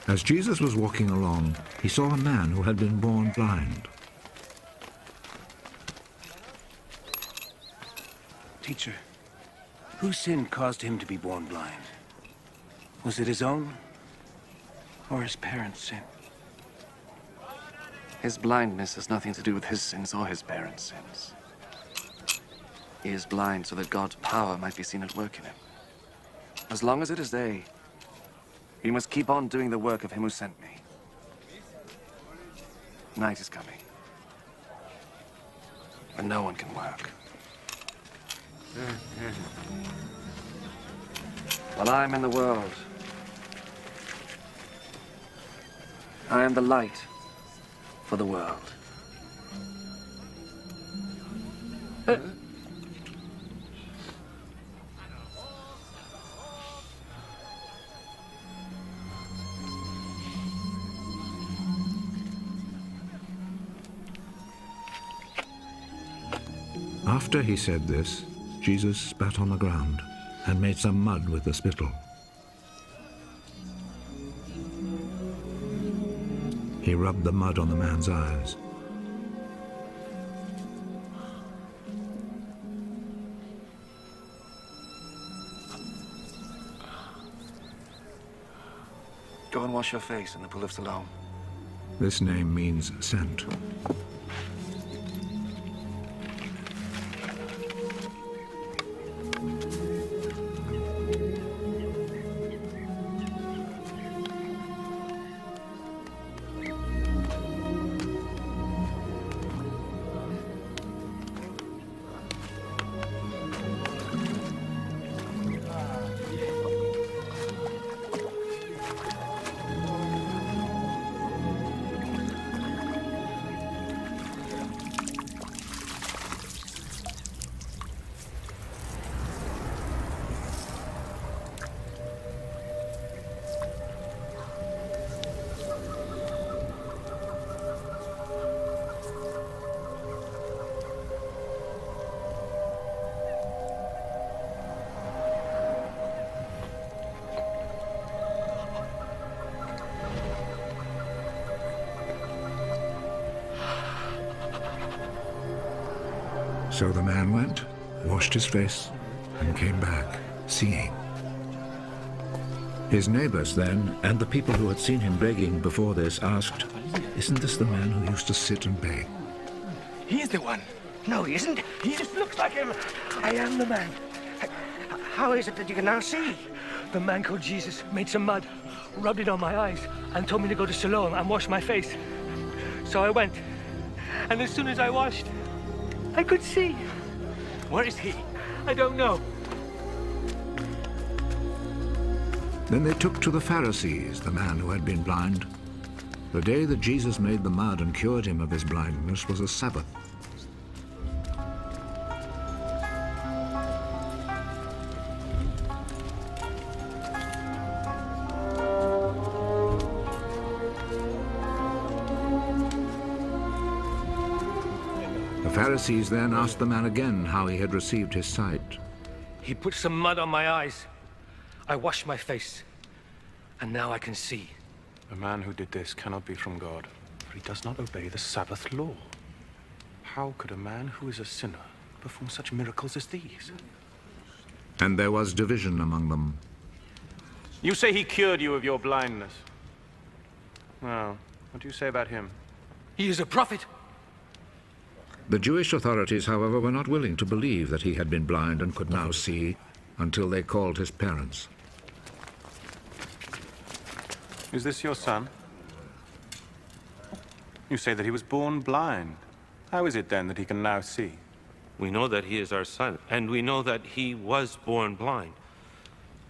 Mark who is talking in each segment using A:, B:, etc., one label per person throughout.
A: As Jesus was walking along, he saw a man who had been born blind.
B: Teacher, whose sin caused him to be born blind? Was it his own or his parents' sin?
C: His blindness has nothing to do with his sins or his parents' sins. He is blind so that God's power might be seen at work in him. As long as it is day, he must keep on doing the work of him who sent me. Night is coming, when no one can work. While I am in the world, I am the light for the world.
A: After he said this, Jesus spat on the ground and made some mud with the spittle. He rubbed the mud on the man's eyes.
C: Go and wash your face in the pool of Siloam.
A: This name means sent. So the man went, washed his face, and came back, seeing. His neighbors then, and the people who had seen him begging before this, asked, "Isn't this the man who used to sit and beg?"
B: He's the one. No, he isn't. He just looks like him. I am the man. How is it that you can now see? The man called Jesus made some mud, rubbed it on my eyes, and told me to go to Siloam and wash my face. So I went, and as soon as I washed, I could see. Where is he? I don't know.
A: Then they took to the Pharisees the man who had been blind. The day that Jesus made the mud and cured him of his blindness was a Sabbath. The Pharisees then asked the man again how he had received his sight.
B: He put some mud on my eyes. I washed my face, and now I can see.
D: The man who did this cannot be from God, for he does not obey the Sabbath law. How could a man who is a sinner perform such miracles as these?
A: And there was division among them.
D: You say he cured you of your blindness. Well, what do you say about him?
B: He is a prophet.
A: The Jewish authorities, however, were not willing to believe that he had been blind and could now see until they called his parents.
D: Is this your son? You say that he was born blind. How is it then that he can now see?
E: We know that he is our son, and we know that he was born blind.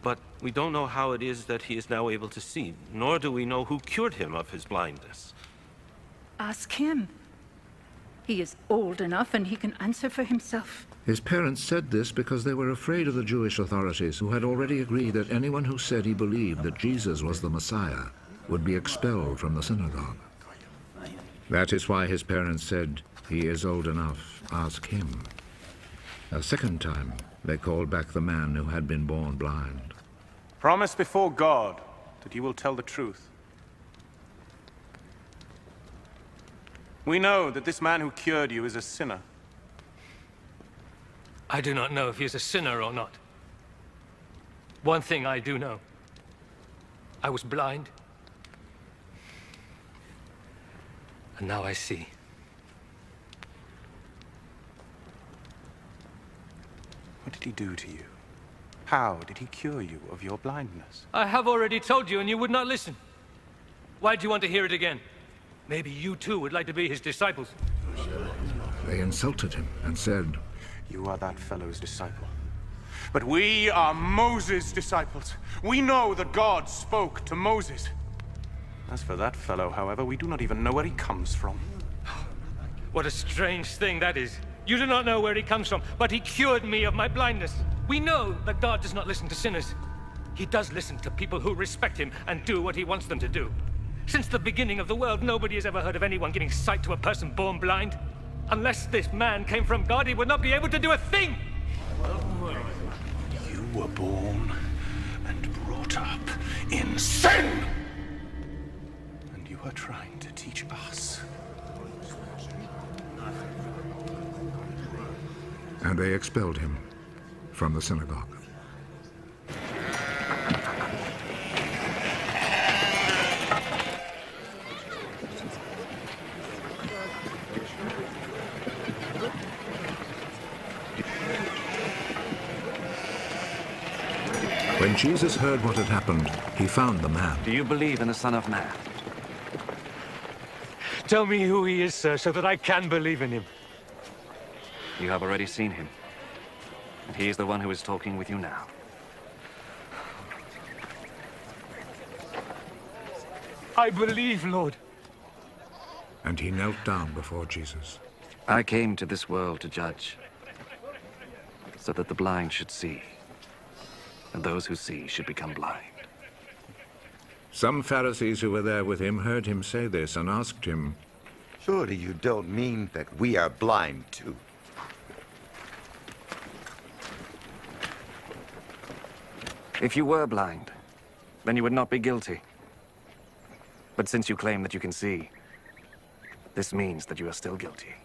E: But we don't know how it is that he is now able to see, nor do we know who cured him of his blindness.
F: Ask him. He is old enough and he can answer for himself.
A: His parents said this because they were afraid of the Jewish authorities, who had already agreed that anyone who said he believed that Jesus was the Messiah would be expelled from the synagogue. That is why his parents said, He is old enough. Ask him. A second time, they called back the man who had been born blind.
D: Promise before God that you will tell the truth. We know that this man who cured you is a sinner.
B: I do not know if he is a sinner or not. One thing I do know. I was blind. And now I see.
D: What did he do to you? How did he cure you of your blindness?
B: I have already told you and you would not listen. Why do you want to hear it again? Maybe you too would like to be his disciples.
A: They insulted him and said,
D: You are that fellow's disciple. But we are Moses' disciples. We know that God spoke to Moses. As for that fellow, however, we do not even know where he comes from.
B: What a strange thing that is. You do not know where he comes from, but he cured me of my blindness. We know that God does not listen to sinners. He does listen to people who respect him and do what he wants them to do. Since the beginning of the world, nobody has ever heard of anyone giving sight to a person born blind. Unless this man came from God, he would not be able to do a thing!
D: You were born and brought up in sin! And you are trying to teach us.
A: and they expelled him from the synagogue. When Jesus heard what had happened, he found the man.
C: Do you believe in the Son of Man?
B: Tell me who he is, sir, so that I can believe in him.
C: You have already seen him. And he is the one who is talking with you now.
B: I believe, Lord.
A: And he knelt down before Jesus.
C: I came to this world to judge, so that the blind should see, and those who see should become blind.
A: Some Pharisees who were there with him heard him say this and asked him,
G: Surely you don't mean that we are blind too?
C: If you were blind, then you would not be guilty. But since you claim that you can see, this means that you are still guilty.